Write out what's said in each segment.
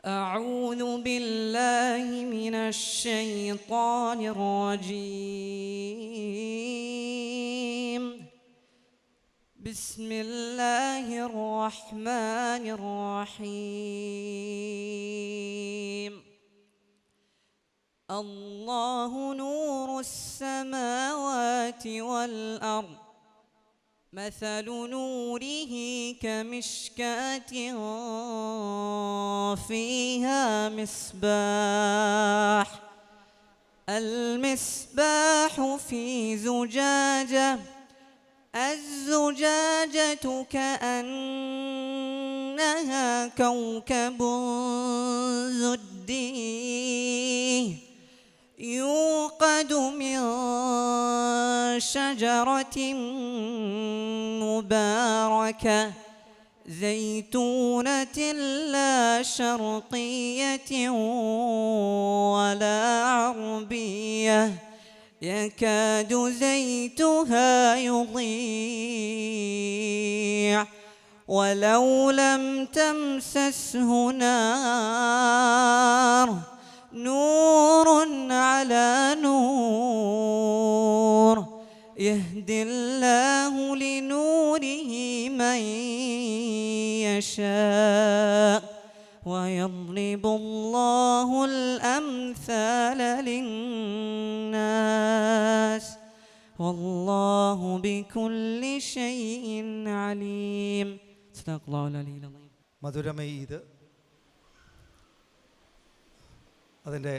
أعوذ بالله من الشيطان الرجيم. بسم الله الرحمن الرحيم. الله نور السماوات والأرض، مثل نوره كمشكاة فيها مصباح، المصباح في زجاجة، الزجاجة كأنها كوكب زدي يوقد من شجرة مباركة زيتونة لا شرقية ولا غربية يكاد زيتها يضيء ولو لم تمسسه نار، نور على نور، يهدي الله لنوره من يشاء ويضرب الله الأمثال للناس والله بكل شيء عليم. صدق الله العلي العظيم. മധുരമേ ഇത് അതിൻ്റെ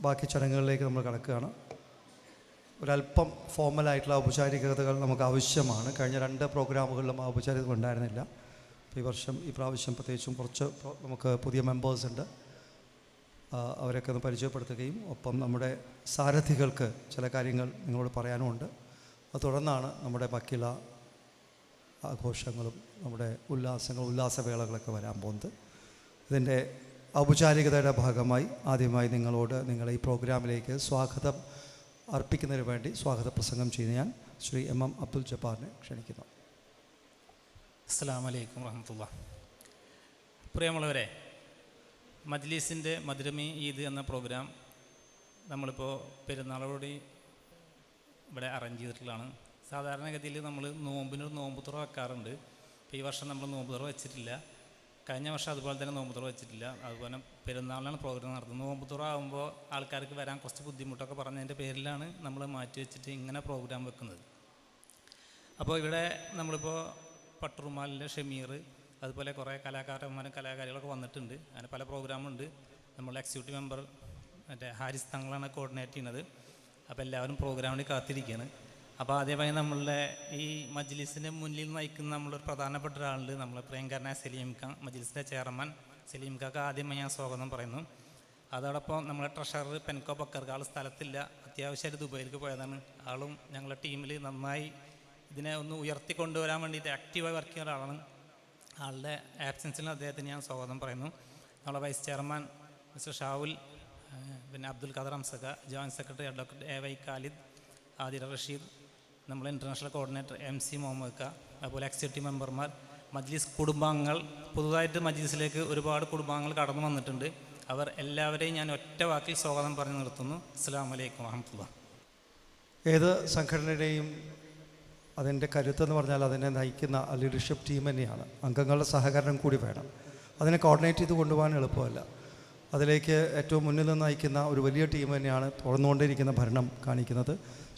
ബാക്കി ചടങ്ങുകളിലേക്ക് നമ്മൾ കടക്കുകയാണ്. ഒരല്പം ഫോർമലായിട്ടുള്ള ഔപചാരികതകൾ നമുക്ക് ആവശ്യമാണ്. കഴിഞ്ഞ 2 പ്രോഗ്രാമുകളിലും ഔപചാരികത ഉണ്ടായിരുന്നില്ല. ഈ പ്രാവശ്യം പ്രത്യേകിച്ചും കുറച്ച് നമുക്ക് പുതിയ മെമ്പേഴ്സ് ഉണ്ട്. അവരൊക്കെ ഒന്ന് പരിചയപ്പെടുത്തുകയും ഒപ്പം നമ്മുടെ സാരഥികൾക്ക് ചില കാര്യങ്ങൾ നിങ്ങളോട് പറയാനുമുണ്ട്. അത് തുടർന്നാണ് നമ്മുടെ ബാക്കിയുള്ള ആഘോഷങ്ങളും നമ്മുടെ ഉല്ലാസവേളകളൊക്കെ വരാൻ പോകുന്നത്. ഇതിൻ്റെ ഔപചാരികതയുടെ ഭാഗമായി ആദ്യമായി നിങ്ങളെ ഈ പ്രോഗ്രാമിലേക്ക് സ്വാഗതം അർപ്പിക്കുന്നതിന് വേണ്ടി സ്വാഗത പ്രസംഗം ചെയ്യുന്ന ഞാൻ ശ്രീ MM അബ്ദുൽ ജബ്ബാറിനെ ക്ഷണിക്കുന്നു. അസ്സലാമു അലൈക്കും വറഹ്മത്തുള്ളാഹി. പ്രിയമുള്ളവരെ, മജ്ലിസിൻ്റെ മധുരമി ഈദ് എന്ന പ്രോഗ്രാം നമ്മളിപ്പോൾ പെരുന്നാളോടെ ഇവിടെ അറേഞ്ച് ചെയ്തിട്ടുള്ളതാണ്. സാധാരണഗതിയിൽ നമ്മൾ നോമ്പിനൊരു നോമ്പ് തുറ വെക്കാറുണ്ട്. ഇപ്പോൾ ഈ വർഷം നമ്മൾ നോമ്പ് തുറ വെച്ചിട്ടില്ല. കഴിഞ്ഞ വർഷം അതുപോലെ തന്നെ നോമ്പ് തുറ വെച്ചിട്ടില്ല. അതുപോലെ പെരുന്നാളിലാണ് പ്രോഗ്രാം നടത്തുന്നത്. നോമ്പ് തുറ ആകുമ്പോൾ ആൾക്കാർക്ക് വരാൻ കുറച്ച് ബുദ്ധിമുട്ടൊക്കെ പറഞ്ഞതിൻ്റെ പേരിലാണ് നമ്മൾ മാറ്റി വെച്ചിട്ട് ഇങ്ങനെ പ്രോഗ്രാം വെക്കുന്നത്. അപ്പോൾ ഇവിടെ നമ്മളിപ്പോൾ പട്ടുറുമാലിൻ്റെ ഷമീർ, അതുപോലെ കുറേ കലാകാരികളൊക്കെ വന്നിട്ടുണ്ട്. അങ്ങനെ പല പ്രോഗ്രാമുണ്ട്. നമ്മൾ എക്സിക്യൂട്ടീവ് മെമ്പർ ഹാരിസ് തങ്ങളാണ് കോർഡിനേറ്റ് ചെയ്യുന്നത്. അപ്പോൾ എല്ലാവരും പ്രോഗ്രാമിന് കാത്തിരിക്കുകയാണ്. അപ്പോൾ ആദ്യമായി നമ്മളുടെ ഈ മജ്ലിസിൻ്റെ മുന്നിൽ നയിക്കുന്ന നമ്മളൊരു പ്രധാനപ്പെട്ട ഒരാളുണ്ട്, നമ്മളെ പ്രിയങ്കരനായ സലീം ഖാൻ, മജ്ലിസിൻ്റെ ചെയർമാൻ സലീം ഖാക്ക് ആദ്യമായി ഞാൻ സ്വാഗതം പറയുന്നു. അതോടൊപ്പം നമ്മളെ ട്രഷറർ പെൻകോ ബക്കർക്ക്, ആൾ സ്ഥലത്തില്ല, അത്യാവശ്യമായിട്ട് ദുബൈയിലേക്ക് പോയതാണ്. ആളും ഞങ്ങളുടെ ടീമിൽ നന്നായി ഇതിനെ ഒന്ന് ഉയർത്തിക്കൊണ്ടുവരാൻ വേണ്ടിയിട്ട് ആക്റ്റീവായി വർക്ക് ചെയ്യുന്ന ഒരാളാണ്. ആളുടെ ആബ്സെൻസിൽ അദ്ദേഹത്തിന് ഞാൻ സ്വാഗതം പറയുന്നു. നമ്മളെ വൈസ് ചെയർമാൻ മിസ്റ്റർ ഷാവുൽ, പിന്നെ അബ്ദുൽ ഖാദർ ഹംസക, joint secretary doctor AY Khalid, Adila Rasheed, നമ്മളെ ഇൻ്റർനാഷണൽ കോർഡിനേറ്റർ MC മുഹമ്മദ് ഖ, അതുപോലെ എക്സിക്യൂട്ടീവ് മെമ്പർമാർ മജ്ലിസ് കുടുംബാംഗങ്ങൾ പുതുതായിട്ട് മജ്ലിസിലേക്ക് ഒരുപാട് കുടുംബാംഗങ്ങൾ കടന്നു വന്നിട്ടുണ്ട്. അവർ എല്ലാവരെയും ഞാൻ ഒറ്റ വാക്കിൽ സ്വാഗതം പറഞ്ഞു നിർത്തുന്നു. അസ്സലാമു അലൈക്കും വറഹ്മത്തുള്ളാഹി. ഏത് സംഘടനയുടെയും അതിൻ്റെ കരുത്തെന്ന് പറഞ്ഞാൽ അതിനെ നയിക്കുന്ന ലീഡർഷിപ്പ് ടീം തന്നെയാണ്. അംഗങ്ങളുടെ സഹകരണം കൂടി വേണം. അതിനെ കോർഡിനേറ്റ് ചെയ്ത് കൊണ്ടുപോകാൻ എളുപ്പമല്ല. അതിലേക്ക് ഏറ്റവും മുന്നിൽ നിന്ന് നയിക്കുന്ന ഒരു വലിയ ടീം തന്നെയാണ് തുറന്നുകൊണ്ടിരിക്കുന്ന ഭരണം കാണിക്കുന്നത്.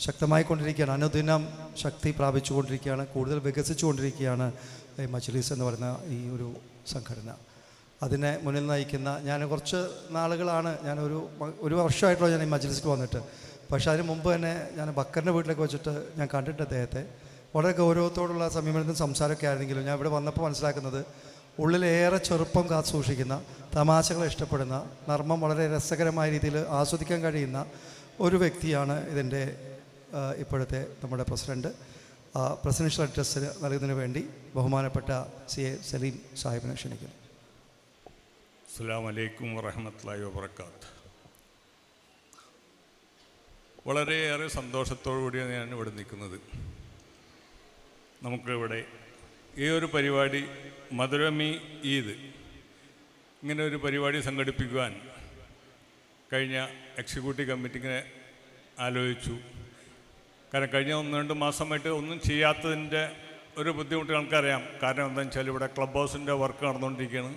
ശക്തമായി കൊണ്ടിരിക്കുകയാണ്, അനുദിനം ശക്തി പ്രാപിച്ചുകൊണ്ടിരിക്കുകയാണ്, കൂടുതൽ വികസിച്ചുകൊണ്ടിരിക്കുകയാണ് ഈ മജ്ലിസ് എന്ന് പറയുന്ന ഈ ഒരു സംഘടന. അതിനെ മുന്നിൽ നയിക്കുന്ന ഞാൻ കുറച്ച് നാളുകളാണ്, ഒരു വർഷമായിട്ടുള്ള ഞാൻ ഈ മജ്ലിസിൽ വന്നിട്ട്. പക്ഷേ അതിന് മുമ്പ് തന്നെ ഞാൻ ബക്കറിൻ്റെ വീട്ടിലേക്ക് വെച്ചിട്ട് ഞാൻ കണ്ടിട്ട് അദ്ദേഹത്തെ വളരെ ഗൗരവത്തോടുള്ള സമീപനത്തിനും സംസാരമൊക്കെ ആയിരുന്നെങ്കിലും ഞാൻ ഇവിടെ വന്നപ്പോൾ മനസ്സിലാക്കുന്നത് ഉള്ളിലേറെ ചെറുപ്പം കാത്തു സൂക്ഷിക്കുന്ന, തമാശകളെ ഇഷ്ടപ്പെടുന്ന, നർമ്മം വളരെ രസകരമായ രീതിയിൽ ആസ്വദിക്കാൻ കഴിയുന്ന ഒരു വ്യക്തിയാണ് ഇതിൻ്റെ ഇപ്പോഴത്തെ നമ്മുടെ പ്രസിഡൻറ്റ്. പ്രസിഡൻഷ്യൽ അഡ്രസ്സ് നൽകുന്നതിന് വേണ്ടി ബഹുമാനപ്പെട്ട CA സലീം സാഹിബിനെ ക്ഷണിക്കുന്നു. അസ്സലാമു അലൈക്കും വറഹ്മത്തുള്ളാഹി വബറകാതുഹു. വളരെയേറെ സന്തോഷത്തോടു കൂടിയാണ് ഞാൻ ഇവിടെ നിൽക്കുന്നത്. നമുക്കിവിടെ ഈ ഒരു പരിപാടി മധുരമി ഈദ് ഇങ്ങനെ ഒരു പരിപാടി സംഘടിപ്പിക്കുവാൻ കഴിഞ്ഞ എക്സിക്യൂട്ടീവ് കമ്മിറ്റി ഇങ്ങനെ ആലോചിച്ചു. കാരണം കഴിഞ്ഞ 1-2 മാസമായിട്ട് ഒന്നും ചെയ്യാത്തതിൻ്റെ ഒരു ബുദ്ധിമുട്ട് നമുക്കറിയാം. കാരണം എന്താണെന്ന് വെച്ചാൽ ഇവിടെ ക്ലബ് ഹൗസിൻ്റെ വർക്ക് നടന്നുകൊണ്ടിരിക്കുകയാണ്.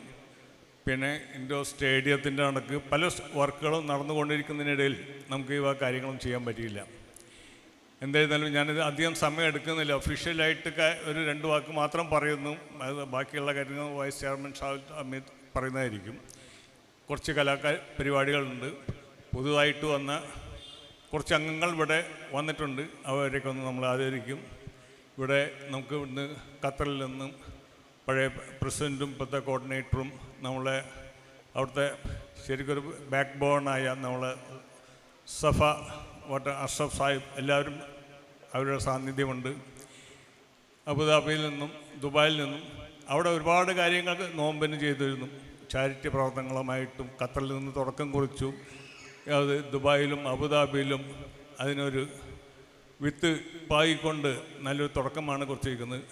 പിന്നെ ഇൻഡോർ സ്റ്റേഡിയത്തിൻ്റെ കണക്ക് പല വർക്കുകളും നടന്നുകൊണ്ടിരിക്കുന്നതിനിടയിൽ നമുക്ക് ഈ കാര്യങ്ങളും ചെയ്യാൻ പറ്റിയില്ല. എന്തായിരുന്നാലും ഞാനിത് അധികം സമയം എടുക്കുന്നില്ല. ഒഫീഷ്യലായിട്ട് ഒരു 2 വാക്ക് മാത്രം പറയുന്നു. അത് ബാക്കിയുള്ള കാര്യങ്ങൾ വൈസ് ചെയർമാൻ ഷാഹുൽ അമീദ് പറയുന്നതായിരിക്കും. കുറച്ച് പരിപാടികളുണ്ട്. പുതുതായിട്ട് വന്ന കുറച്ച് അംഗങ്ങൾ ഇവിടെ വന്നിട്ടുണ്ട്. അവരെയൊക്കെ ഒന്ന് നമ്മൾ ആദരിക്കും. ഇവിടെ നമുക്ക് ഇന്ന് ഖത്തറിൽ നിന്നും പഴയ പ്രസിഡൻറ്റും ഇപ്പോഴത്തെ കോർഡിനേറ്ററും നമ്മളെ അവിടുത്തെ ശരിക്കൊരു ബാക്ക് ബോണായ നമ്മളെ സഫ അഷ്റഫ് സാഹിബ് എല്ലാവരും അവരുടെ സാന്നിധ്യമുണ്ട്. അബുദാബിയിൽ നിന്നും ദുബായിൽ നിന്നും അവിടെ ഒരുപാട് കാര്യങ്ങൾ നോമ്പിന് ചെയ്തിരുന്നു. ചാരിറ്റി പ്രവർത്തനങ്ങളുമായിട്ടും ഖത്തറിൽ നിന്ന് തുടക്കം കുറിച്ചു. അത് ദുബായിലും അബുദാബിയിലും അതിനൊരു വിത്ത് പായിക്കൊണ്ട് നല്ലൊരു തുടക്കമാണ് കുറിച്ചിരിക്കുന്നത്.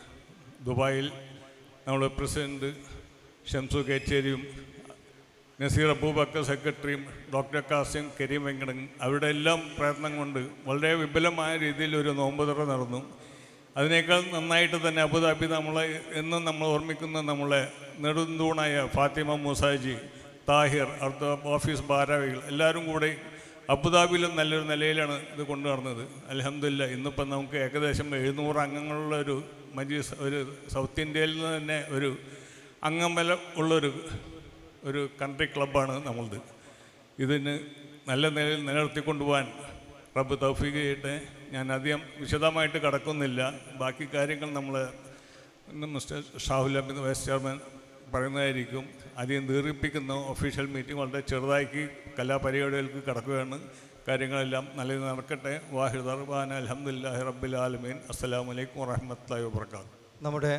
ദുബായിൽ നമ്മൾ പ്രസിഡൻറ്റ് ഷംസു കേച്ചേരിയും നസീർ അബൂബക്കർ സെക്രട്ടറിയും ഡോക്ടർ കാസിം കരീം വെങ്കടൻ അവരുടെ എല്ലാം പ്രയത്നം കൊണ്ട് വളരെ വിപുലമായ രീതിയിൽ ഒരു നോമ്പ് തുറ നടന്നു. അതിനേക്കാൾ നന്നായിട്ട് തന്നെ അബുദാബി എന്നും നമ്മൾ ഓർമ്മിക്കുന്ന നമ്മളെ നെടുന്തൂണായ ഫാത്തിമ മൂസാജി, താഹിർ, അവിടുത്തെ ഓഫീസ് ഭാരവാഹികൾ എല്ലാവരും കൂടി അബുദാബിയിലും നല്ലൊരു നിലയിലാണ് ഇത് കൊണ്ടു നടന്നത്. അൽഹംദുലില്ലാ ഇന്നിപ്പം നമുക്ക് ഏകദേശം 700 അംഗങ്ങളുള്ള ഒരു മജ്ലിസ്, ഒരു സൗത്ത് ഇന്ത്യയിൽ നിന്ന് തന്നെ ഒരു അംഗബല ഉള്ളൊരു കൺട്രി ക്ലബ്ബാണ് നമ്മളത്. ഇതിന് നല്ല നിലയിൽ നിലനിർത്തിക്കൊണ്ടുപോകാൻ റബ്ബ് തൗഫീഖ് ചെയ്യട്ടെ. ഞാൻ അധികം വിശദമായിട്ട് കടക്കുന്നില്ല. ബാക്കി കാര്യങ്ങൾ നമ്മൾ mister Shahul Hameed vice chairman പറയുന്നതായിരിക്കും. അധികം ദീർഘിപ്പിക്കുന്ന ഒഫീഷ്യൽ മീറ്റിംഗ് വളരെ ചെറുതാക്കി കലാപരിപാടികൾക്ക് കടക്കുകയാണ്. കാര്യങ്ങളെല്ലാം നല്ല നടക്കട്ടെ. വാഹിദ് അർബാൻ അൽഹംദുലില്ലാഹി റബ്ബിൽ ആലമീൻ. അസ്സലാമു അലൈക്കും വറഹ്മത്തുള്ളാഹി വബറകാതുഹു. നമ്മുടെ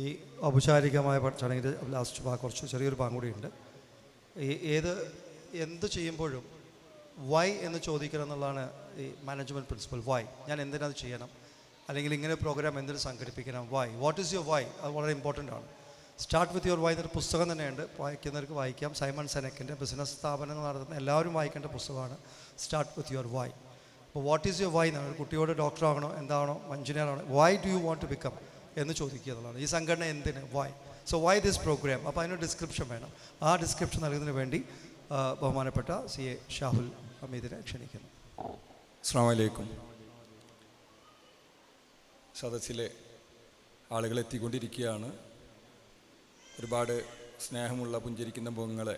ഈ ഔപചാരികമായ ചടങ്ങിൻ്റെ ലാസ്റ്റ് കുറച്ച് ചെറിയൊരു ഭാഗം കൂടിയുണ്ട്. എന്ത് ചെയ്യുമ്പോഴും വൈ എന്ന് ചോദിക്കണം എന്നുള്ളതാണ് ഈ മാനേജ്മെൻറ്റ് പ്രിൻസിപ്പൽ. വൈ, ഞാൻ എന്തിനത് ചെയ്യണം, അല്ലെങ്കിൽ ഇങ്ങനെ പ്രോഗ്രാം എന്തിനു സംഘടിപ്പിക്കണം, why, what is your why, അത് വളരെ ഇമ്പോർട്ടൻ്റ് ആണ്. സ്റ്റാർട്ട് വിത്ത് യുവർ വൈ എന്നൊരു പുസ്തകം തന്നെയുണ്ട്, വായിക്കുന്നവർക്ക് വായിക്കാം. സൈമൺ സെനക്കിൻ്റെ ബിസിനസ് സ്ഥാപനങ്ങൾ നടത്തുന്ന എല്ലാവരും വായിക്കേണ്ട പുസ്തകമാണ് സ്റ്റാർട്ട് വിത്ത് യുവർ വൈ. അപ്പോൾ വാട്ട് ഈസ് യുവർ വൈ എന്നാണ്. ഒരു കുട്ടിയോട് ഡോക്ടർ ആകണോ, എന്താണോ, എഞ്ചിനീയർ ആണോ, why do you want to become എന്ന് ചോദിക്കുക എന്നുള്ളതാണ്. ഈ സംഘടന എന്തിന്, why. So why this program. അപ്പോൾ അതിനൊരു ഡിസ്ക്രിപ്ഷൻ വേണം. ആ ഡിസ്ക്രിപ്ഷൻ നൽകുന്നതിന് വേണ്ടി ബഹുമാനപ്പെട്ട CA ഷാഹുൽ ഹമീദിനെ ക്ഷണിക്കുന്നു. അസ്സലാമു അലൈക്കും. സദസ്സിലെ ആളുകൾ എത്തിക്കൊണ്ടിരിക്കുകയാണ്. ഒരുപാട് സ്നേഹമുള്ള പുഞ്ചിരിക്കുന്ന മുഖങ്ങളെ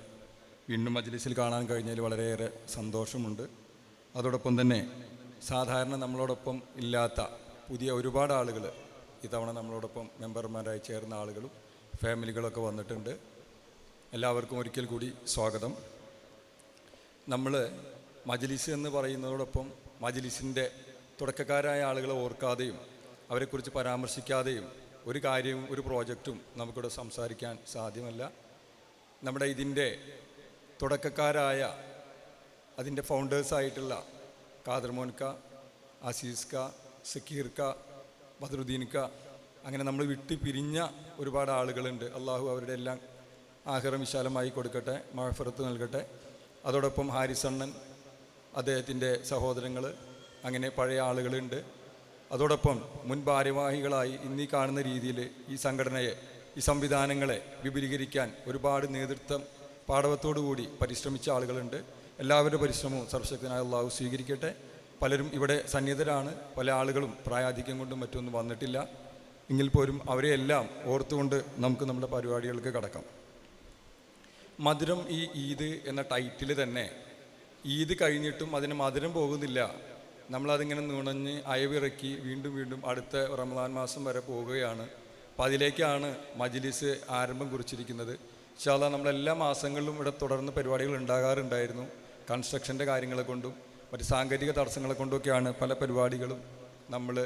വീണ്ടും മജ്ലിസിൽ കാണാൻ കഴിഞ്ഞതിൽ വളരെയേറെ സന്തോഷമുണ്ട്. അതോടൊപ്പം തന്നെ സാധാരണ നമ്മളോടൊപ്പം ഇല്ലാത്ത പുതിയ ഒരുപാട് ആളുകൾ ഇത്തവണ നമ്മളോടൊപ്പം മെമ്പർമാരായി ചേർന്ന ആളുകളും ഫാമിലികളൊക്കെ വന്നിട്ടുണ്ട്. എല്ലാവർക്കും ഒരിക്കൽ കൂടി സ്വാഗതം. നമ്മൾ മജ്ലിസ് എന്ന് പറയുന്നതോടൊപ്പം മജ്ലിസിൻ്റെ തുടക്കക്കാരായ ആളുകളെ ഓർക്കാതെയും അവരെക്കുറിച്ച് പരാമർശിക്കാതെയും ഒരു കാര്യവും ഒരു പ്രോജക്റ്റും നമുക്കിവിടെ സംസാരിക്കാൻ സാധ്യമല്ല. നമ്മുടെ ഇതിൻ്റെ തുടക്കക്കാരായ അതിൻ്റെ ഫൗണ്ടേഴ്സായിട്ടുള്ള ഖാദർ മോൻക, അസീസ് ക, സക്കീർ ക, ബദറുദ്ദീൻ ക, അങ്ങനെ നമ്മൾ വിട്ട് പിരിഞ്ഞ ഒരുപാട് ആളുകളുണ്ട്. അള്ളാഹു അവരുടെ എല്ലാം ആഖിറം വിശാലമായി കൊടുക്കട്ടെ, മഗ്ഫിറത്ത് നൽകട്ടെ. അതോടൊപ്പം ഹാരിസണ്ണൻ, അദ്ദേഹത്തിൻ്റെ സഹോദരങ്ങൾ, അങ്ങനെ പഴയ ആളുകളുണ്ട്. അതോടൊപ്പം മുൻ ഭാരവാഹികളായി ഇന്നീ കാണുന്ന രീതിയിൽ ഈ സംഘടനയെ, ഈ സംവിധാനങ്ങളെ വിപുലീകരിക്കാൻ ഒരുപാട് നേതൃത്വം പാടവത്തോടുകൂടി പരിശ്രമിച്ച ആളുകളുണ്ട്. എല്ലാവരുടെ പരിശ്രമവും സർവശക്തനായ അള്ളാഹു സ്വീകരിക്കട്ടെ. പലരും ഇവിടെ സന്നിഹിതരാണ്. പല ആളുകളും പ്രായാധിക്യം കൊണ്ടും മറ്റൊന്നും വന്നിട്ടില്ല. എങ്കിൽ പോലും അവരെയെല്ലാം ഓർത്തുകൊണ്ട് നമുക്ക് നമ്മുടെ പരിപാടികൾക്ക് കടക്കാം. മധുരം ഈ ഈദ് എന്ന ടൈറ്റിൽ തന്നെ ഈദ് കഴിഞ്ഞിട്ടും അതിന് മധുരം പോകുന്നില്ല. നമ്മളതിങ്ങനെ നുണഞ്ഞ് അയവിറക്കി വീണ്ടും വീണ്ടും അടുത്ത റമദാൻ മാസം വരെ പോവുകയാണ്. അപ്പം അതിലേക്കാണ് മജ്ലിസ് ആരംഭം കുറിച്ചിരിക്കുന്നത്. ഇൻഷാ അല്ലാഹ് നമ്മളെല്ലാ മാസങ്ങളിലും ഇവിടെ തുടർന്ന് പരിപാടികൾ ഉണ്ടാകാറുണ്ടായിരുന്നു. കൺസ്ട്രക്ഷൻ്റെ കാര്യങ്ങളെ കൊണ്ടും മറ്റ് സാങ്കേതിക തടസ്സങ്ങളെ കൊണ്ടുമൊക്കെയാണ് പല പരിപാടികളും നമ്മൾ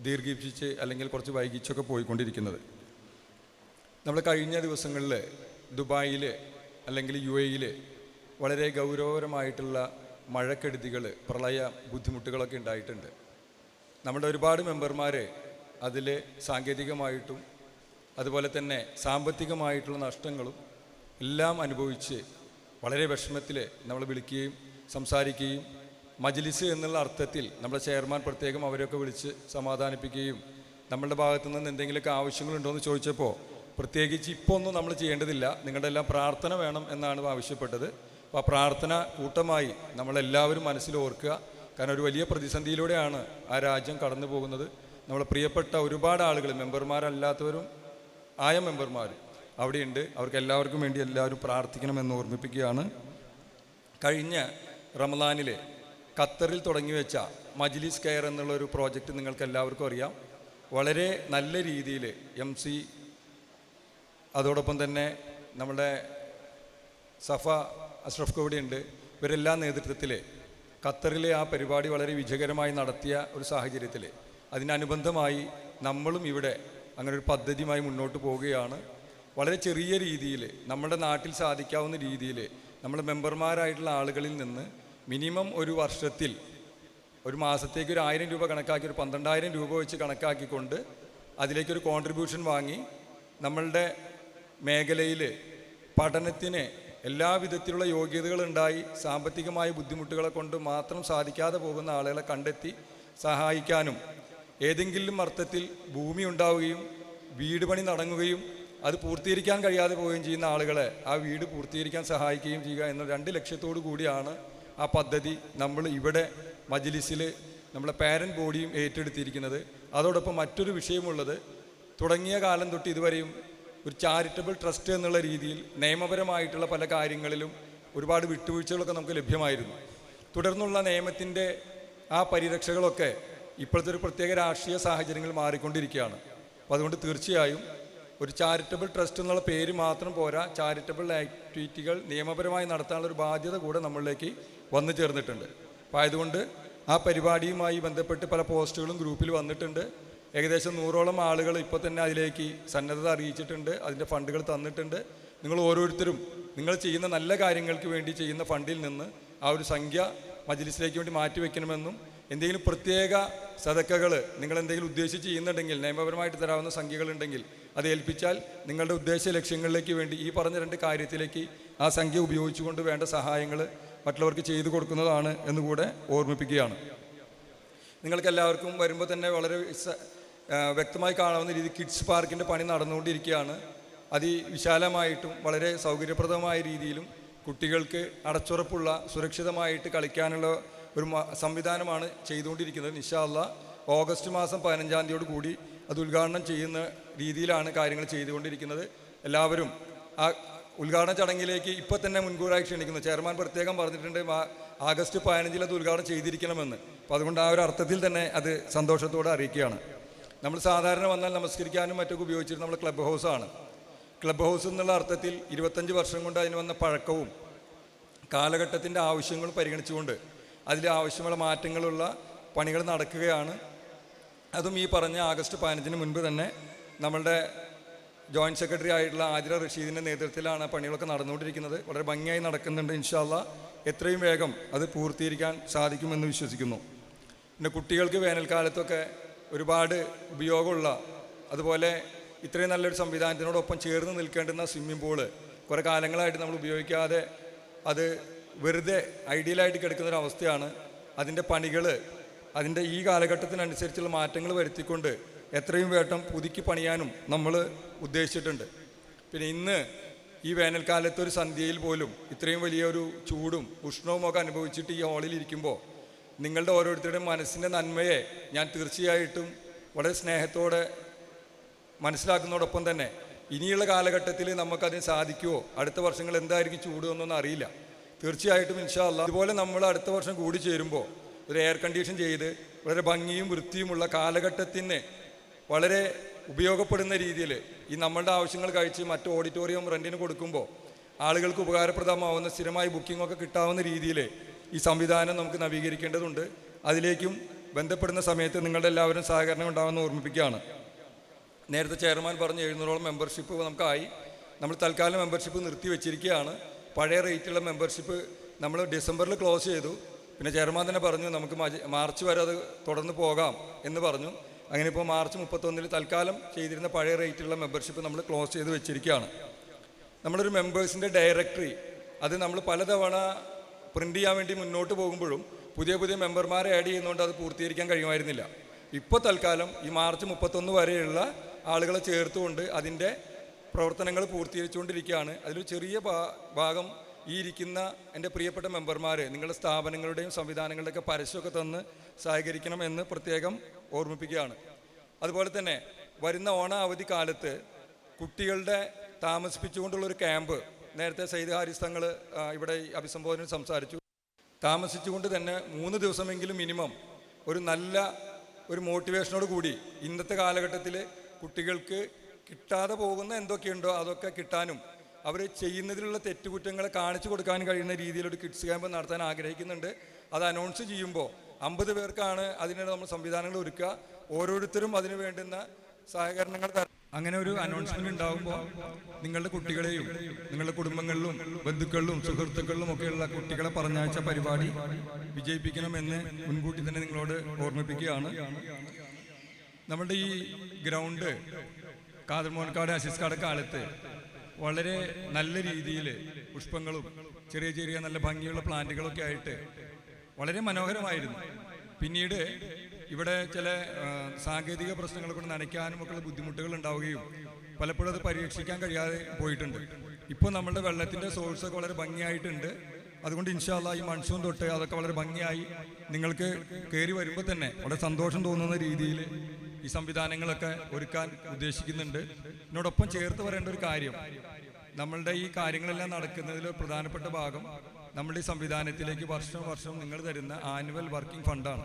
ദീർഘിപ്പിച്ച് അല്ലെങ്കിൽ കുറച്ച് വൈകിച്ചൊക്കെ പോയിക്കൊണ്ടിരിക്കുന്നത്. നമ്മൾ കഴിഞ്ഞ ദിവസങ്ങളിൽ ദുബായിൽ അല്ലെങ്കിൽ UAE വളരെ ഗൗരവപരമായിട്ടുള്ള മഴക്കെടുതികൾ, പ്രളയ ബുദ്ധിമുട്ടുകളൊക്കെ ഉണ്ടായിട്ടുണ്ട്. നമ്മുടെ ഒരുപാട് മെമ്പർമാർ അതിൽ സാങ്കേതികമായിട്ടും അതുപോലെ തന്നെ സാമ്പത്തികമായിട്ടുള്ള നഷ്ടങ്ങളും എല്ലാം അനുഭവിച്ച് വളരെ വിഷമത്തിൽ നമ്മൾ വിളിക്കുകയും സംസാരിക്കുകയും മജ്ലിസ് എന്നുള്ള അർത്ഥത്തിൽ നമ്മുടെ ചെയർമാൻ പ്രത്യേകം അവരൊക്കെ വിളിച്ച് സമാധാനിപ്പിക്കുകയും നമ്മളുടെ ഭാഗത്തു നിന്ന് എന്തെങ്കിലുമൊക്കെ ആവശ്യങ്ങളുണ്ടോ എന്ന് ചോദിച്ചപ്പോൾ പ്രത്യേകിച്ച് ഇപ്പോൾ ഒന്നും നമ്മൾ ചെയ്യേണ്ടതില്ല, നിങ്ങളുടെ എല്ലാം പ്രാർത്ഥന വേണം എന്നാണ് ആവശ്യപ്പെട്ടത്. അപ്പോൾ ആ പ്രാർത്ഥന കൂട്ടമായി നമ്മളെല്ലാവരും മനസ്സിൽ ഓർക്കുക. കാരണം ഒരു വലിയ പ്രതിസന്ധിയിലൂടെയാണ് ആ രാജ്യം കടന്നു പോകുന്നത്. നമ്മളെ പ്രിയപ്പെട്ട ഒരുപാട് ആളുകൾ, മെമ്പർമാരല്ലാത്തവരും ആയ മെമ്പർമാർ അവിടെയുണ്ട്. അവർക്ക് എല്ലാവർക്കും വേണ്ടി എല്ലാവരും പ്രാർത്ഥിക്കണമെന്ന് ഓർമ്മിപ്പിക്കുകയാണ്. കഴിഞ്ഞ റമദാനിൽ ഖത്തറിൽ തുടങ്ങി വെച്ച മജ്ലിസ് കെയർ എന്നുള്ളൊരു പ്രോജക്റ്റ് നിങ്ങൾക്ക് എല്ലാവർക്കും അറിയാം. വളരെ നല്ല രീതിയിൽ MC, അതോടൊപ്പം തന്നെ നമ്മുടെ സഫ അഷ്റഫ് കോവിഡിയുണ്ട്, ഇവരെല്ലാം നേതൃത്വത്തിൽ ഖത്തറിലെ ആ പരിപാടി വളരെ വിജയകരമായി നടത്തിയ ഒരു സാഹചര്യത്തിൽ അതിനനുബന്ധമായി നമ്മളും ഇവിടെ അങ്ങനെ ഒരു പദ്ധതിയുമായി മുന്നോട്ട് പോവുകയാണ്. വളരെ ചെറിയ രീതിയിൽ നമ്മുടെ നാട്ടിൽ സാധിക്കാവുന്ന രീതിയിൽ നമ്മുടെ മെമ്പർമാരായിട്ടുള്ള ആളുകളിൽ നിന്ന് മിനിമം ഒരു വർഷത്തിൽ ഒരു മാസത്തേക്ക് ഒരു 1000 രൂപ കണക്കാക്കി, ഒരു 12,000 രൂപ വെച്ച് കണക്കാക്കിക്കൊണ്ട് അതിലേക്കൊരു കോൺട്രിബ്യൂഷൻ വാങ്ങി നമ്മളുടെ മേഖലയിൽ പഠനത്തിന് എല്ലാ വിധത്തിലുള്ള യോഗ്യതകളുണ്ടായി സാമ്പത്തികമായ ബുദ്ധിമുട്ടുകളെ കൊണ്ട് മാത്രം സാധിക്കാതെ പോകുന്ന ആളുകളെ കണ്ടെത്തി സഹായിക്കാനും, ഏതെങ്കിലും അർത്ഥത്തിൽ ഭൂമി ഉണ്ടാവുകയും വീട് പണി നടങ്ങുകയും അത് പൂർത്തീകരിക്കാൻ കഴിയാതെ പോവുകയും ചെയ്യുന്ന ആളുകളെ ആ വീട് പൂർത്തീകരിക്കാൻ സഹായിക്കുകയും ചെയ്യുക എന്ന 2 ലക്ഷ്യത്തോടു കൂടിയാണ് ആ പദ്ധതി നമ്മൾ ഇവിടെ മജ്ലിസിൽ നമ്മളെ പാരൻറ്റ് ബോഡിയും ഏറ്റെടുത്തിരിക്കുന്നത്. അതോടൊപ്പം മറ്റൊരു വിഷയമുള്ളത്, തുടങ്ങിയ കാലം തൊട്ട് ഇതുവരെയും ഒരു ചാരിറ്റബിൾ ട്രസ്റ്റ് എന്നുള്ള രീതിയിൽ നിയമപരമായിട്ടുള്ള പല കാര്യങ്ങളിലും ഒരുപാട് വിട്ടുവീഴ്ചകളൊക്കെ നമുക്ക് ലഭ്യമായിരുന്നു. തുടർന്നുള്ള നിയമത്തിൻ്റെ ആ പരിരക്ഷകളൊക്കെ ഇപ്പോഴത്തെ ഒരു പ്രത്യേക രാഷ്ട്രീയ സാഹചര്യങ്ങൾ മാറിക്കൊണ്ടിരിക്കുകയാണ്. അപ്പോൾ അതുകൊണ്ട് തീർച്ചയായും ഒരു ചാരിറ്റബിൾ ട്രസ്റ്റ് എന്നുള്ള പേര് മാത്രം പോരാ, ചാരിറ്റബിൾ ആക്ടിവിറ്റികൾ നിയമപരമായി നടത്താനുള്ള ഒരു ബാധ്യത കൂടെ നമ്മളിലേക്ക് വന്നു ചേർന്നിട്ടുണ്ട്. അപ്പോൾ ആയതുകൊണ്ട് ആ പരിപാടിയുമായി ബന്ധപ്പെട്ട് പല പോസ്റ്റുകളും ഗ്രൂപ്പിൽ വന്നിട്ടുണ്ട്. ഏകദേശം 100ഓളം ആളുകൾ ഇപ്പോൾ തന്നെ അതിലേക്ക് സന്നദ്ധത അറിയിച്ചിട്ടുണ്ട്, അതിൻ്റെ ഫണ്ടുകൾ തന്നിട്ടുണ്ട്. നിങ്ങൾ ഓരോരുത്തരും നിങ്ങൾ ചെയ്യുന്ന നല്ല കാര്യങ്ങൾക്ക് വേണ്ടി ചെയ്യുന്ന ഫണ്ടിൽ നിന്ന് ആ ഒരു സംഖ്യ മജ്ലിസിലേക്ക് വേണ്ടി മാറ്റിവെക്കണമെന്നും, എന്തെങ്കിലും പ്രത്യേക സദക്കകൾ നിങ്ങൾ എന്തെങ്കിലും ഉദ്ദേശിച്ച് ചെയ്യുന്നുണ്ടെങ്കിൽ നിയമപരമായിട്ട് തരാവുന്ന സംഖ്യകളുണ്ടെങ്കിൽ അത് ഏൽപ്പിച്ചാൽ നിങ്ങളുടെ ഉദ്ദേശ ലക്ഷ്യങ്ങളിലേക്ക് വേണ്ടി ഈ പറഞ്ഞ 2 കാര്യത്തിലേക്ക് ആ സംഖ്യ ഉപയോഗിച്ചുകൊണ്ട് വേണ്ട സഹായങ്ങൾ മറ്റുള്ളവർക്ക് ചെയ്തു കൊടുക്കുന്നതാണ് എന്നുകൂടെ ഓർമ്മിപ്പിക്കുകയാണ്. നിങ്ങൾക്കെല്ലാവർക്കും വരുമ്പോൾ തന്നെ വളരെ വ്യക്തമായി കാണാവുന്ന രീതി കിഡ്സ് പാർക്കിൻ്റെ പണി നടന്നുകൊണ്ടിരിക്കുകയാണ്. അതിവിശാലമായിട്ടും വളരെ സൗകര്യപ്രദമായ രീതിയിലും കുട്ടികൾക്ക് അടച്ചുറപ്പുള്ള സുരക്ഷിതമായിട്ട് കളിക്കാനുള്ള ഒരു സംവിധാനമാണ് ചെയ്തുകൊണ്ടിരിക്കുന്നത്. ഇൻഷാ അല്ലാഹ് ഓഗസ്റ്റ് മാസം 15-ാം തീയതിയോട് കൂടി അത് ഉദ്ഘാടനം ചെയ്യുന്ന രീതിയിലാണ് കാര്യങ്ങൾ ചെയ്തുകൊണ്ടിരിക്കുന്നത്. എല്ലാവരും ആ ഉദ്ഘാടന ചടങ്ങിലേക്ക് ഇപ്പോൾ തന്നെ മുൻകൂറായി ക്ഷണിക്കുന്നു. ചെയർമാൻ പ്രത്യേകം പറഞ്ഞിട്ടുണ്ട് ആഗസ്റ്റ് 15-ൽ അത് ഉദ്ഘാടനം ചെയ്തിരിക്കണമെന്ന്. അപ്പോൾ അതുകൊണ്ട് ആ ഒരു അർത്ഥത്തിൽ തന്നെ അത് സന്തോഷത്തോടെ അറിയിക്കുകയാണ്. നമ്മൾ സാധാരണ വന്നാൽ നമസ്കരിക്കാനും മറ്റൊക്കെ ഉപയോഗിച്ചിരുന്ന നമ്മൾ ക്ലബ് ഹൗസാണ്. ക്ലബ് ഹൗസ് എന്നുള്ള അർത്ഥത്തിൽ 25 വർഷം കൊണ്ട് അതിന് വന്ന പഴക്കവും കാലഘട്ടത്തിൻ്റെ ആവശ്യങ്ങളും പരിഗണിച്ചുകൊണ്ട് അതിൽ ആവശ്യമുള്ള മാറ്റങ്ങളുള്ള പണികൾ നടക്കുകയാണ്. അതും ഈ പറഞ്ഞ ആഗസ്റ്റ് 15-ന് മുൻപ് തന്നെ നമ്മളുടെ ജോയിൻറ്റ് സെക്രട്ടറി ആയിട്ടുള്ള ആതിര റഷീദിൻ്റെ നേതൃത്വത്തിലാണ് പണികളൊക്കെ നടന്നുകൊണ്ടിരിക്കുന്നത്. വളരെ ഭംഗിയായി നടക്കുന്നുണ്ട്. ഇൻഷാ അല്ലാഹ് എത്രയും വേഗം അത് പൂർത്തീകരിക്കാൻ സാധിക്കുമെന്ന് വിശ്വസിക്കുന്നു. പിന്നെ കുട്ടികൾക്ക് വേനൽക്കാലത്തൊക്കെ ഒരുപാട് ഉപയോഗമുള്ള അതുപോലെ ഇത്രയും നല്ലൊരു സംവിധാനത്തിനോടൊപ്പം ചേർന്ന് നിൽക്കേണ്ടുന്ന സ്വിമ്മിംഗ് പൂള് കുറേ കാലങ്ങളായിട്ട് നമ്മൾ ഉപയോഗിക്കാതെ അത് വെറുതെ ഐഡിയലായിട്ട് കിടക്കുന്നൊരവസ്ഥയാണ്. അതിൻ്റെ പണികൾ അതിൻ്റെ ഈ കാലഘട്ടത്തിനനുസരിച്ചുള്ള മാറ്റങ്ങൾ വരുത്തിക്കൊണ്ട് എത്രയും വേഗം പുതുക്കി പണിയാനും നമ്മൾ ഉദ്ദേശിച്ചിട്ടുണ്ട്. പിന്നെ ഇന്ന് ഈ വേനൽക്കാലത്തൊരു സന്ധ്യയിൽ പോലും ഇത്രയും വലിയൊരു ചൂടും ഉഷ്ണവും ഒക്കെ അനുഭവിച്ചിട്ട് ഈ ഹാളിൽ ഇരിക്കുമ്പോൾ നിങ്ങളുടെ ഓരോരുത്തരുടെയും മനസ്സിൻ്റെ നന്മയെ ഞാൻ തീർച്ചയായിട്ടും വളരെ സ്നേഹത്തോടെ മനസ്സിലാക്കുന്നതോടൊപ്പം തന്നെ ഇനിയുള്ള കാലഘട്ടത്തിൽ നമുക്കതിന് സാധിക്കുമോ, അടുത്ത വർഷങ്ങൾ എന്തായിരിക്കും ചൂട് എന്നൊന്നും അറിയില്ല. തീർച്ചയായിട്ടും ഇൻഷാ അല്ലാഹ് ഇതുപോലെ നമ്മൾ അടുത്ത വർഷം കൂടി ചേരുമ്പോൾ ഒരു എയർ കണ്ടീഷൻ ചെയ്ത് വളരെ ഭംഗിയും വൃത്തിയുമുള്ള കാലഘട്ടത്തിന് വളരെ ഉപയോഗപ്പെടുന്ന രീതിയിൽ ഈ നമ്മളുടെ ആവശ്യങ്ങൾ കഴിച്ച് മറ്റ് ഓഡിറ്റോറിയം റെൻറ്റിന് കൊടുക്കുമ്പോൾ ആളുകൾക്ക് ഉപകാരപ്രദമാവുന്ന സ്ഥിരമായി ബുക്കിംഗൊക്കെ കിട്ടാവുന്ന രീതിയിൽ ഈ സംവിധാനം നമുക്ക് നവീകരിക്കേണ്ടതുണ്ട്. അതിലേക്കും ബന്ധപ്പെടുന്ന സമയത്ത് നിങ്ങളുടെ എല്ലാവരും സഹകരണം ഉണ്ടാകുമെന്ന് ഓർമ്മിപ്പിക്കുകയാണ്. നേരത്തെ ചെയർമാൻ പറഞ്ഞ 700ഓളം മെമ്പർഷിപ്പ് നമുക്കായി. നമ്മൾ തൽക്കാലം മെമ്പർഷിപ്പ് നിർത്തി വെച്ചിരിക്കുകയാണ്. പഴയ റേറ്റുള്ള മെമ്പർഷിപ്പ് നമ്മൾ ഡിസംബറിൽ ക്ലോസ് ചെയ്തു. പിന്നെ ചെയർമാൻ തന്നെ പറഞ്ഞു നമുക്ക് മാർച്ച് വരെ അത് തുടർന്ന് പോകാം എന്ന് പറഞ്ഞു. അങ്ങനെ ഇപ്പോൾ മാർച്ച് 31 തൽക്കാലം ചെയ്തിരുന്ന പഴയ റേറ്റുള്ള മെമ്പർഷിപ്പ് നമ്മൾ ക്ലോസ് ചെയ്ത് വെച്ചിരിക്കുകയാണ്. നമ്മളൊരു മെമ്പേഴ്സിൻ്റെ ഡയറക്ടറി അത് നമ്മൾ പലതവണ പ്രിൻ്റ് ചെയ്യാൻ വേണ്ടി മുന്നോട്ട് പോകുമ്പോഴും പുതിയ പുതിയ മെമ്പർമാരെ ആഡ് ചെയ്യുന്നതുകൊണ്ട് അത് പൂർത്തീകരിക്കാൻ കഴിയുമായിരുന്നില്ല. ഇപ്പോൾ തൽക്കാലം ഈ മാർച്ച് 31 വരെയുള്ള ആളുകളെ ചേർത്തുകൊണ്ട് അതിൻ്റെ പ്രവർത്തനങ്ങൾ പൂർത്തീകരിച്ചുകൊണ്ടിരിക്കുകയാണ്. അതിലൊരു ചെറിയ ഭാഗം ഈ ഇരിക്കുന്ന എൻ്റെ പ്രിയപ്പെട്ട മെമ്പർമാർ നിങ്ങളുടെ സ്ഥാപനങ്ങളുടെയും സംവിധാനങ്ങളുടെയൊക്കെ പരസ്യമൊക്കെ തന്ന് സഹകരിക്കണം എന്ന് പ്രത്യേകം ഓർമ്മിപ്പിക്കുകയാണ്. അതുപോലെ തന്നെ വരുന്ന ഓണ അവധി കാലത്ത് കുട്ടികളുടെ താമസിപ്പിച്ചുകൊണ്ടുള്ളൊരു ക്യാമ്പ് നേരത്തെ സയ്യിദ് ഹാരിസ് തങ്ങൾ ഇവിടെ അഭിസംബോധന സംസാരിച്ചു. താമസിച്ചുകൊണ്ട് തന്നെ 3 ദിവസമെങ്കിലും മിനിമം ഒരു നല്ല ഒരു മോട്ടിവേഷനോട് കൂടി ഇന്നത്തെ കാലഘട്ടത്തിൽ കുട്ടികൾക്ക് കിട്ടാതെ പോകുന്ന എന്തൊക്കെയുണ്ടോ അതൊക്കെ കിട്ടാനും അവർ ചെയ്യുന്നതിലുള്ള തെറ്റുകുറ്റങ്ങളെ കാണിച്ചു കൊടുക്കാൻ കഴിയുന്ന രീതിയിലൊരു കിഡ്സ് ക്യാമ്പ് നടത്താൻ ആഗ്രഹിക്കുന്നുണ്ട്. അത് അനൗൺസ് ചെയ്യുമ്പോൾ 50 പേർക്കാണ് അതിനുള്ള നമ്മൾ സംവിധാനങ്ങൾ ഒരുക്കുക. ഓരോരുത്തരും അതിന് വേണ്ടുന്ന സഹകരണങ്ങൾ അങ്ങനെ ഒരു അനൗൺസ്മെന്റ് ഉണ്ടാകുമ്പോൾ നിങ്ങളുടെ കുട്ടികളെയും നിങ്ങളുടെ കുടുംബങ്ങളിലും ബന്ധുക്കളിലും സുഹൃത്തുക്കളിലും ഒക്കെയുള്ള കുട്ടികളെ പറഞ്ഞയച്ച പരിപാടി വിജയിപ്പിക്കണമെന്ന് മുൻകൂട്ടി തന്നെ നിങ്ങളോട് ഓർമ്മിപ്പിക്കുകയാണ്. നമ്മുടെ ഈ ഗ്രൗണ്ട് ഖാദർ മോൻകാട് അസീസ്കാട് കാലത്ത് വളരെ നല്ല രീതിയിൽ പുഷ്പങ്ങളും ചെറിയ ചെറിയ നല്ല ഭംഗിയുള്ള പ്ലാന്റുകളൊക്കെ ആയിട്ട് വളരെ മനോഹരമായിരുന്നു. പിന്നീട് ഇവിടെ ചില സാങ്കേതിക പ്രശ്നങ്ങൾ കൊണ്ട് നനയ്ക്കാനും ഒക്കെ ബുദ്ധിമുട്ടുകൾ ഉണ്ടാവുകയും പലപ്പോഴും അത് പരീക്ഷിക്കാൻ കഴിയാതെ പോയിട്ടുണ്ട്. ഇപ്പോൾ നമ്മളുടെ വെള്ളത്തിൻ്റെ സോഴ്സൊക്കെ വളരെ ഭംഗിയായിട്ടുണ്ട്. അതുകൊണ്ട് ഇൻഷാ അല്ലാഹ് ഈ മൺസൂൺ തൊട്ട് അതൊക്കെ വളരെ ഭംഗിയായി നിങ്ങൾക്ക് കയറി വരുമ്പോൾ തന്നെ വളരെ സന്തോഷം തോന്നുന്ന രീതിയിൽ ഈ സംവിധാനങ്ങളൊക്കെ ഒരുക്കാൻ ഉദ്ദേശിക്കുന്നുണ്ട്. ഇതിനോടൊപ്പം ചേർത്ത് പറയേണ്ട ഒരു കാര്യം, നമ്മളുടെ ഈ കാര്യങ്ങളെല്ലാം നടക്കുന്നതിൽ പ്രധാനപ്പെട്ട ഭാഗം നമ്മുടെ ഈ സംവിധാനത്തിലേക്ക് വർഷം വർഷം നിങ്ങൾ തരുന്ന ആനുവൽ വർക്കിംഗ് ഫണ്ടാണ്.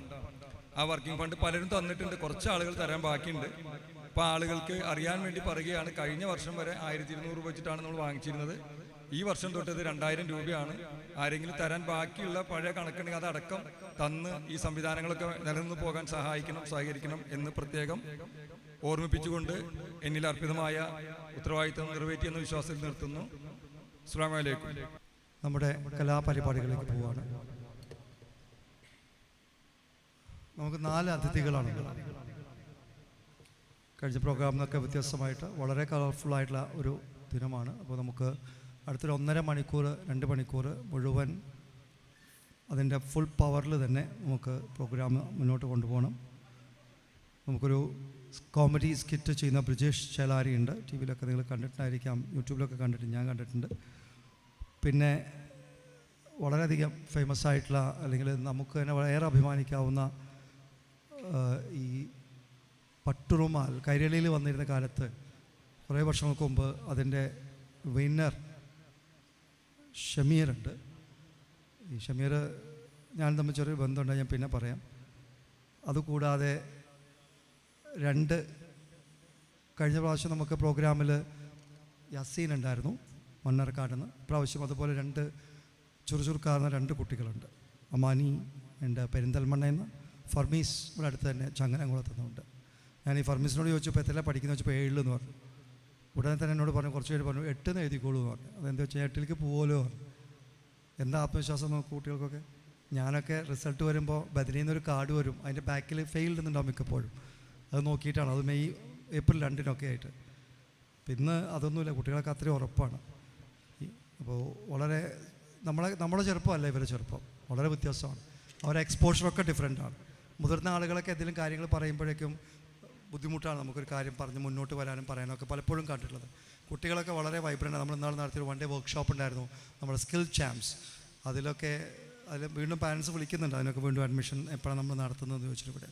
ആ വർക്കിംഗ് ഫണ്ട് പലരും തന്നിട്ടുണ്ട്, കുറച്ച് ആളുകൾ തരാൻ ബാക്കിയുണ്ട്. അപ്പോൾ ആളുകൾക്ക് അറിയാൻ വേണ്ടി പറയുകയാണ്, കഴിഞ്ഞ വർഷം വരെ 1200 രൂപ വെച്ചിട്ടാണ് നമ്മൾ വാങ്ങിച്ചിരുന്നത്. ഈ വർഷം തൊട്ടത് 2000 രൂപയാണ്. ആരെങ്കിലും തരാൻ ബാക്കിയുള്ള പഴയ കണക്കുണ്ടെങ്കിൽ അതടക്കം തന്ന് ഈ സംവിധാനങ്ങളൊക്കെ നിലനിന്ന് പോകാൻ സഹകരിക്കണം എന്ന് പ്രത്യേകം ഓർമ്മിപ്പിച്ചുകൊണ്ട് എന്നിൽ അർപ്പിതമായ ഉത്തരവാദിത്തം നിറവേറ്റിയെന്ന വിശ്വാസത്തിൽ നിർത്തുന്നു. അസ്സലാമു അലൈക്കും. നമ്മുടെ കലാപരിപാടികളിലേക്ക് പോവുകയാണ്. നമുക്ക് 4 അതിഥികളാണ്. കഴിഞ്ഞ പ്രോഗ്രാമിൽ നിന്നൊക്കെ വ്യത്യസ്തമായിട്ട് വളരെ കളർഫുള്ളായിട്ടുള്ള ഒരു ദിനമാണ്. അപ്പോൾ നമുക്ക് അടുത്തൊരു 1.5 മണിക്കൂർ 2 മണിക്കൂർ മുഴുവൻ അതിൻ്റെ ഫുൾ പവറിൽ തന്നെ നമുക്ക് പ്രോഗ്രാം മുന്നോട്ട് കൊണ്ടുപോകണം. നമുക്കൊരു കോമഡി സ്കിറ്റ് ചെയ്യുന്ന ബ്രിജേഷ് ചേലാരി ഉണ്ട്. ടി വിയിലൊക്കെ നിങ്ങൾ കണ്ടിട്ടുണ്ടായിരിക്കാം, യൂട്യൂബിലൊക്കെ കണ്ടിട്ട് ഞാൻ കണ്ടിട്ടുണ്ട്. പിന്നെ വളരെയധികം ഫേമസ് ആയിട്ടുള്ള അല്ലെങ്കിൽ നമുക്ക് തന്നെ വളരെ അഭിമാനിക്കാവുന്ന ഈ പട്ടുറുമാൽ കൈരളിയിൽ വന്നിരുന്ന കാലത്ത് കുറേ വർഷങ്ങൾക്ക് മുമ്പ് അതിൻ്റെ വിന്നർ ഷമീറുണ്ട്. ഈ ഷമീർ ഞാൻ തമ്മിൽ ചെറിയൊരു ബന്ധമുണ്ട്, ഞാൻ പിന്നെ പറയാം. അതുകൂടാതെ 2 കഴിഞ്ഞ പ്രാവശ്യം നമുക്ക് പ്രോഗ്രാമിൽ യസീൻ ഉണ്ടായിരുന്നു മണ്ണാർക്കാട് നിന്ന്. പ്രാവശ്യം അതുപോലെ 2 ചുറുചുറുക്കാർന്ന 2 കുട്ടികളുണ്ട്. അമാനി ഉണ്ട് പെരിന്തൽമണ്ണയിൽ നിന്ന്, ഫർമീസ് ഇവിടെ അടുത്ത് തന്നെ ചങ്ങനംകുളത്ത് നിന്നുണ്ട്. ഞാൻ ഈ ഫർമീസിനോട് ചോദിച്ചപ്പോൾ എത്ര പഠിക്കുന്ന വെച്ചപ്പോൾ 7 എന്ന് പറഞ്ഞു. ഉടനെ തന്നെ എന്നോട് പറഞ്ഞു, കുറച്ച് പേര് പറഞ്ഞു 8 എന്ന് എഴുതിക്കോളൂ എന്ന് പറഞ്ഞു. അതെന്താ വെച്ചാൽ 8ലേക്ക് പോകുമല്ലോ പറഞ്ഞു. എന്താ ആത്മവിശ്വാസം നോക്കും കുട്ടികൾക്കൊക്കെ. ഞാനൊക്കെ റിസൾട്ട് വരുമ്പോൾ ബദലിയിൽ നിന്നൊരു കാർഡ് വരും, അതിൻ്റെ ബാക്കിൽ ഫെയിൽഡ് എന്നുണ്ടാവും മിക്കപ്പോഴും. അത് നോക്കിയിട്ടാണ്, അത് മെയ് ഏപ്രിൽ 2-നൊക്കെ ആയിട്ട്. അപ്പം ഇന്ന് അതൊന്നുമില്ല, കുട്ടികളൊക്കെ അത്രയും ഉറപ്പാണ്. അപ്പോൾ വളരെ നമ്മുടെ ചെറുപ്പമല്ല ഇവരുടെ ചെറുപ്പം, വളരെ വ്യത്യാസമാണ്. അവരുടെ എക്സ്പോഷറൊക്കെ ഡിഫറെൻ്റാണ്. മുതിർന്ന ആളുകളൊക്കെ എന്തെങ്കിലും കാര്യങ്ങൾ പറയുമ്പോഴേക്കും ബുദ്ധിമുട്ടാണ് നമുക്കൊരു കാര്യം പറഞ്ഞ് മുന്നോട്ട് വരാനും പറയാനൊക്കെ പലപ്പോഴും കണ്ടിട്ടുള്ളത്. കുട്ടികളൊക്കെ വളരെ വൈബ്രൻ്റ്. നമ്മൾ ഇന്നാൾ നടത്തിയൊരു 1 ഡേ വർക്ക്ഷോപ്പ് ഉണ്ടായിരുന്നു, നമ്മുടെ സ്കിൽ ചാമ്പ്സ്. അതിൽ വീണ്ടും പാരൻസ് വിളിക്കുന്നുണ്ട്, അതിനൊക്കെ വീണ്ടും അഡ്മിഷൻ എപ്പോഴാണ് നമ്മൾ നടത്തുന്നതെന്ന് ചോദിച്ചിട്ട് ഇവിടെ.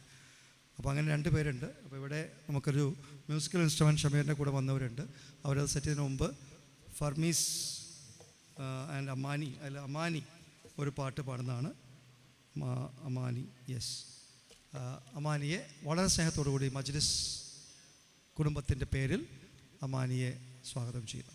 അപ്പോൾ അങ്ങനെ 2 പേരുണ്ട്. അപ്പോൾ ഇവിടെ നമുക്കൊരു മ്യൂസിക്കൽ ഇൻസ്ട്രുമെൻറ്റ് ഷമീറിൻ്റെ കൂടെ വന്നവരുണ്ട്. അവരത് സെറ്റ് ചെയ്യുന്നതിന് മുമ്പ് ഫർമീസ് ആൻഡ് അമാനി ഒരു പാട്ട് പാടുന്നതാണ്. അമാനി, യെസ്. അമാനിയെ വളരെ സ്നേഹത്തോടു കൂടി മജ്ലിസ് കുടുംബത്തിൻ്റെ പേരിൽ അമാനിയെ സ്വാഗതം ചെയ്യുന്നു.